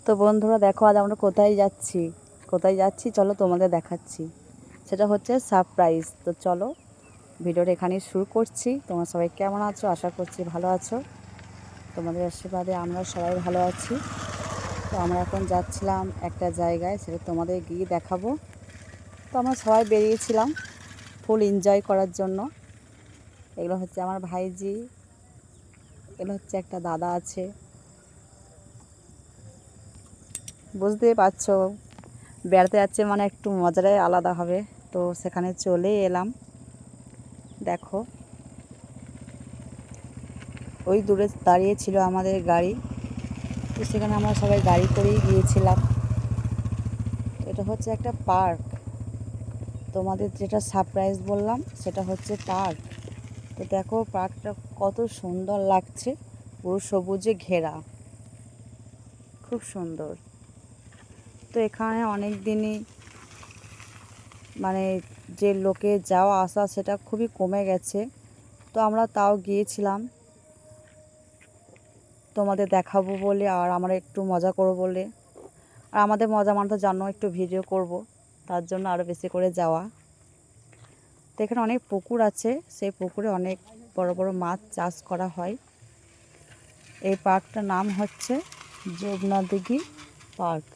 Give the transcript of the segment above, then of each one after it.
তো বন্ধুরা দেখো আজ আমরা কোথায় যাচ্ছি চলো তোমাদের দেখাচ্ছি। সেটা হচ্ছে সারপ্রাইজ। তো চলো ভিডিওটা এখানেই শুরু করছি। তোমরা সবাই কেমন আছো? আশা করছি ভালো আছো। তোমাদের আশীর্বাদে আমরা সবাই ভালো আছি। তো আমরা এখন যাচ্ছিলাম একটা জায়গায়, সেটা তোমাদের গিয়ে দেখাবো। তো আমরা সবাই বেরিয়েছিলাম ফুল এনজয় করার জন্য। এগুলো হচ্ছে আমার ভাইজি, এগুলো হচ্ছে একটা দাদা আছে, বুঝতেই পারছো বেড়াতে যাচ্ছে মানে একটু মজাটাই আলাদা হবে। তো সেখানে চলে এলাম। দেখো ওই দূরে দাঁড়িয়ে ছিল আমাদের গাড়ি, তো সেখানে আমরা সবাই গাড়ি করেই গিয়েছিলাম। এটা হচ্ছে একটা পার্ক। তোমাদের যেটা সারপ্রাইজ বললাম সেটা হচ্ছে পার্ক। তো দেখো পার্কটা কত সুন্দর লাগছে, পুরো সবুজে ঘেরা, খুব সুন্দর। তো এখানে অনেক দিনই মানে যে লোকে যাওয়া আসা সেটা খুবই কমে গেছে। তো আমরা তাও গিয়েছিলাম তোমাদের দেখাবো বলে, আর আমরা একটু মজা করবো বলে। আর আমাদের মজা মানে তো জানো, একটু ভিডিও করব, তার জন্য আরও বেশি করে যাওয়া। তো এখানে অনেক পুকুর আছে, সেই পুকুরে অনেক বড় বড় মাছ চাষ করা হয়। এই পার্কটার নাম হচ্ছে যমুনা দিঘি পার্ক।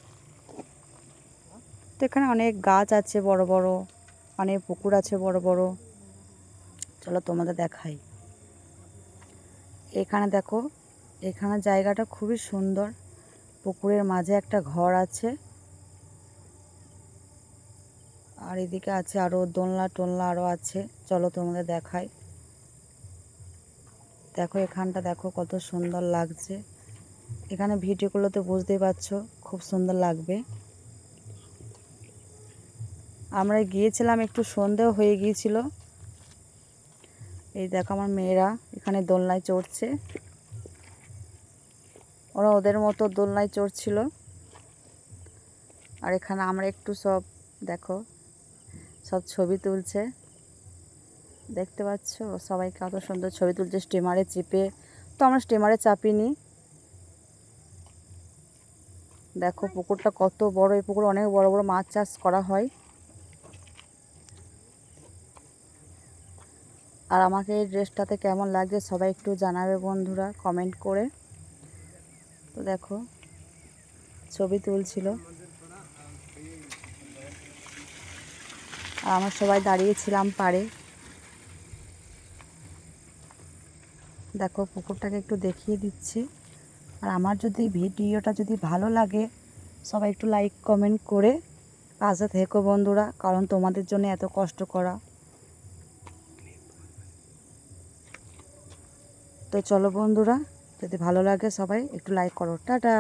তো এখানে অনেক গাছ আছে বড় বড়, অনেক পুকুর আছে বড় বড়। চলো তোমাদের দেখাই। এখানে দেখো, এখানে জায়গাটা খুবই সুন্দর। পুকুরের মাঝে একটা ঘর আছে, আর এদিকে আছে আরও দোলনা টোলনা আরও আছে। চলো তোমাদের দেখাই। দেখো এখানটা দেখো কত সুন্দর লাগছে। এখানে ভিডিওগুলোতে বুঝতেই পারছো খুব সুন্দর লাগবে। আমরা গিয়েছিলাম, একটু সন্ধেও হয়ে গিয়েছিল। এই দেখো আমার মেয়েরা এখানে দোলনায় চড়ছে, ওরা ওদের মতো দোলনায় চড়ছিল। আর এখানে আমরা একটু সব দেখো সব ছবি তুলছে, দেখতে পাচ্ছ সবাই কত সুন্দর ছবি তুলছে স্টিমারে চেপে। তো আমরা স্টিমারে চাপিনি। দেখো পুকুরটা কত বড়, এই পুকুরে অনেক বড় বড় মাছ চাষ করা হয়। আর আমাকে এই ড্রেসটাতে কেমন লাগছে সবাই একটু জানাবে বন্ধুরা কমেন্ট করে। তো দেখো ছবি তুলছিল, আর আমরা সবাই দাঁড়িয়েছিলাম পাড়ে। দেখো পুকুরটাকে একটু দেখিয়ে দিচ্ছি। আর আমার যদি ভিডিওটা যদি ভালো লাগে সবাই একটু লাইক কমেন্ট করে পাশে থেকো বন্ধুরা, কারণ তোমাদের জন্য এত কষ্ট করা। তো চলো বন্ধুরা, যদি ভালো লাগে সবাই একটু লাইক করো। টাটা।